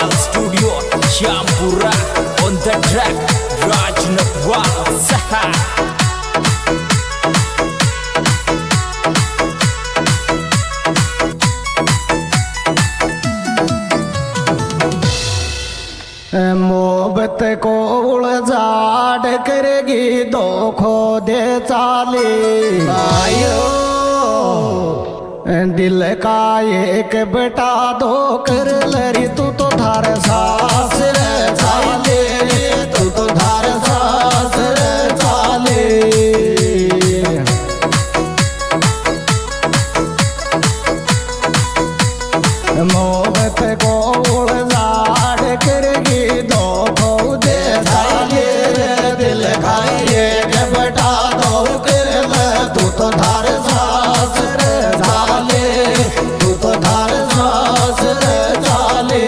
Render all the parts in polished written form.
Natwal Studio Champura on the track Raj Natwal Saha मोहब्बत को उलझाड़ करेगी दो खो दे चाले आयो दिल का एक बेटा दो कर लरी तू तो धार सास रे चाले तू तो धार सास रे चाले मोहब्बत को उलझाड़ करेगी दो खो दे चाले दिल का एक बेटा दो कर ले तू तो धार सास रे चाले तू तो धार सास रे चाले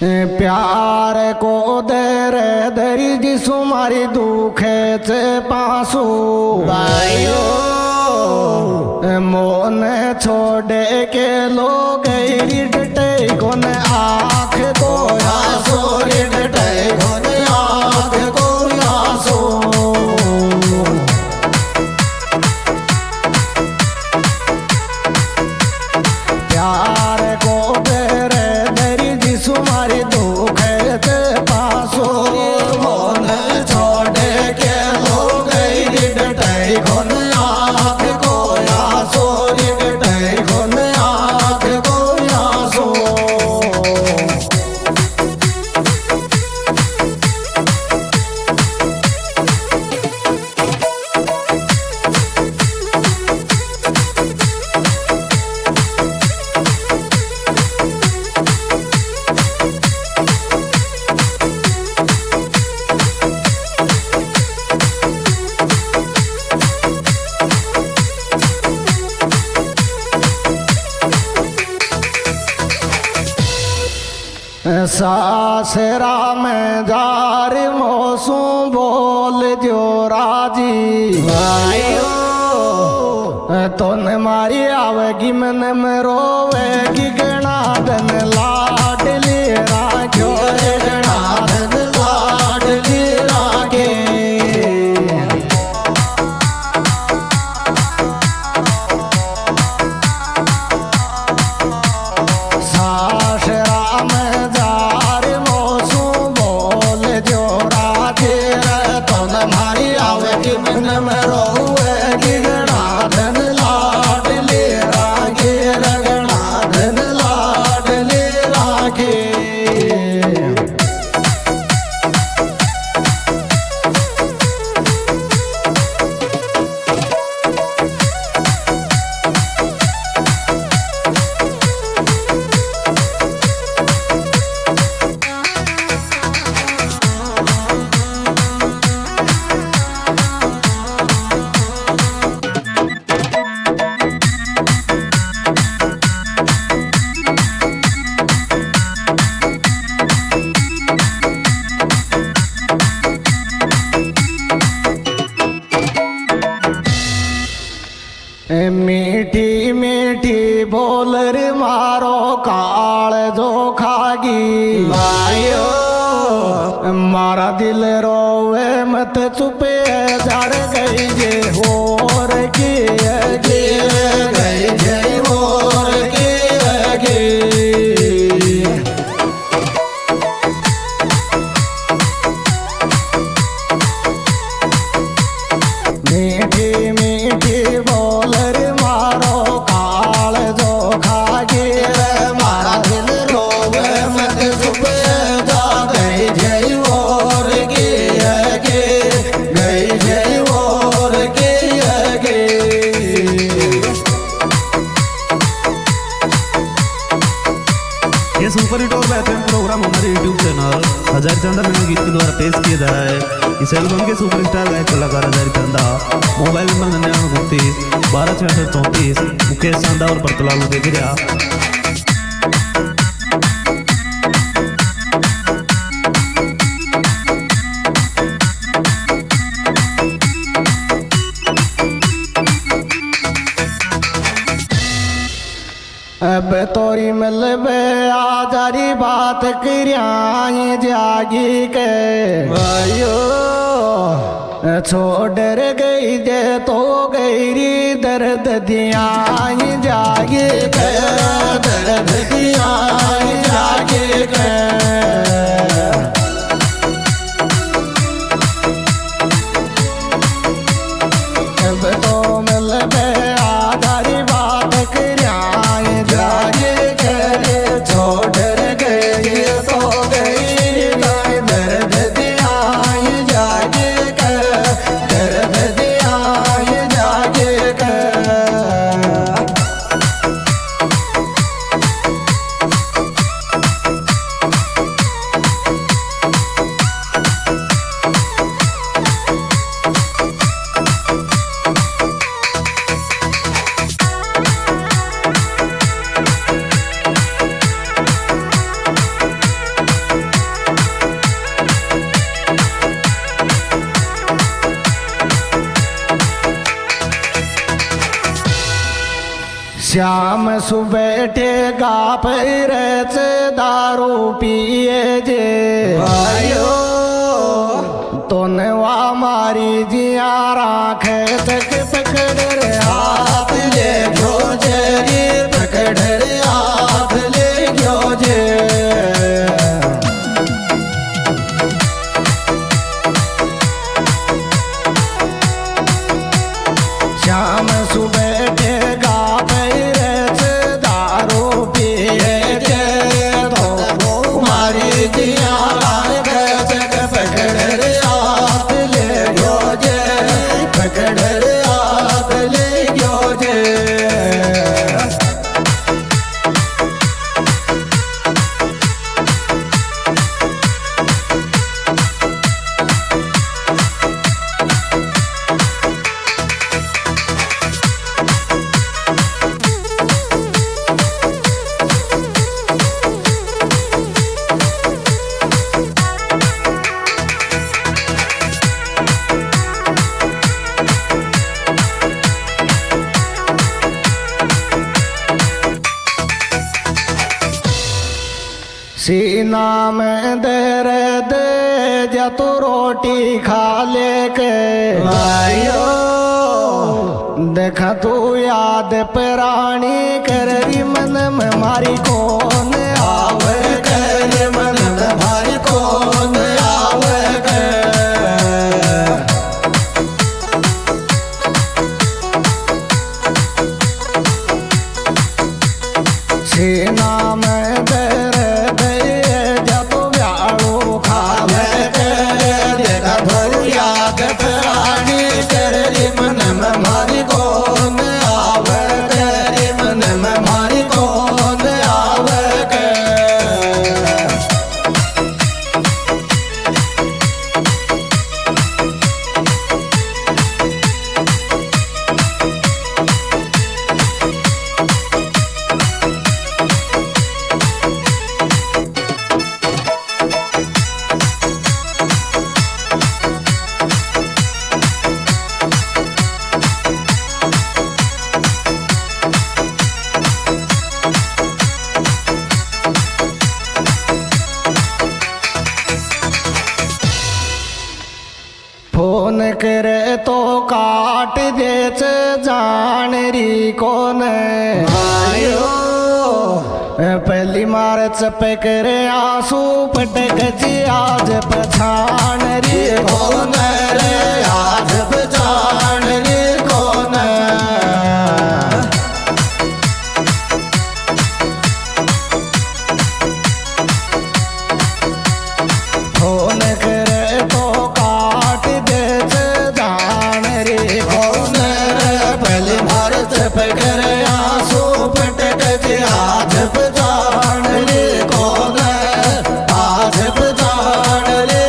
प्यार को दर दरी जिसु मारी दुखे से पासू भाइयो मोन छोड़े के लोग डटे कोन आँख को आंसू डटे कोन आँख को आंसू प्यार को दर दरी जिसु मारी दुखे से पासू मोन छोड़े के लोग डटे कोन आँख को आंसू डटे कोन आँख को आंसू सासरा में जार मौसू बोल जो राजी भाइयो तो न मारी आवेगी मन में रोवेगी गणा धन लाडली राखो गणा धन लाडली राखे सासरा में जार मौसू बोल जो राजे तो न मारी आवेगी मन में रोवेगी गणा धन लाडली राखे गणा धन लाडली राखे मीठी मीठी बोलर मारो काल जो खागी भाइयो मारा दिल रोवे मत चुपे जड़ गई जे होर की गई जे होर की मीठी मीठी बोलर मारो काल जो खागे मारा दिल रोवे मत चुपे जा गई जय और गई जय और में गीत के द्वारा पेश किया जा रहा है। इस एल्बम के सुपरस्टार गायक कलाकार हजारी चंदा। मोबाइल नंबर 9929 126634 मुकेश चांदा और परतलाल देख रहा। अब तोरी मिलबे आजारी बात करियाई जागी के आयो छोड़ गई जे तो गईरी दर्द दियाई जागी के दर्द दियाई जागी के अब तो मिलबे आजारी बात करियाई जागी के छोड़ गई तो गई दर्द दियाई जागी के दर्द दियाई जागी के श्याम सुबेठेगा पैरच दारू पिए जे आयो तो नवा मारी जिया राखे तक पकड़ रे हाथ ले गयो जे रे पकड़ रे हाथ ले गयो जे श्याम सुबेठेगा पैरच दारू पिए जे तो मारी जिया राखे तक पकड़ रे हाथ ले गयो जे पकड़ रे हाथ ले गयो जे सीना में दर्द जा तू रोटी खा लेके आयो देखा तू याद प्राणी कर री मन में मारी कौन आवे कर मन में मारी कौन आवे कर सीना में दर्द जा तू व्याड़ो खावे कर देखा तू याद प्राणी कर री मन में मारी कौन आवे कर मन में मारी कौन आवे कर फोन करे तो काट देच जान री कौन आयो पहली मार चपे करे आंसू पटक जी आज पछाण री कौन रे आज पछाण री कौन फोन करे तो काट देच जान रे कौन पहली मार चपे करे आंसू पटक जी आज पछाण रे कौन आज पछाण रे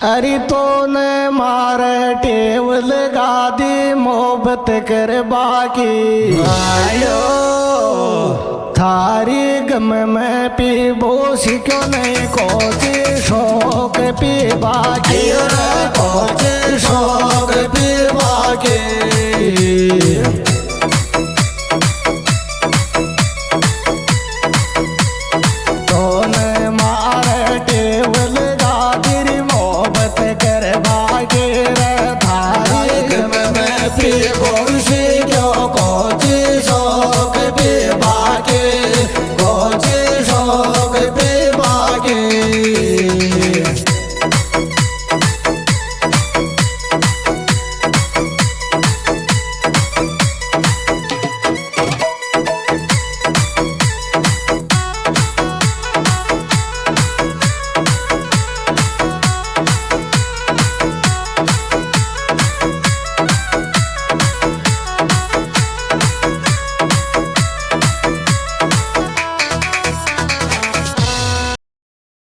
अरे तो ने मारे टेव लगा दी मोहब्बत कर बाकी आयो थारी गम में पीबो क्यों नहीं कोची शौक पी बाकी कोची शौक पी बाकी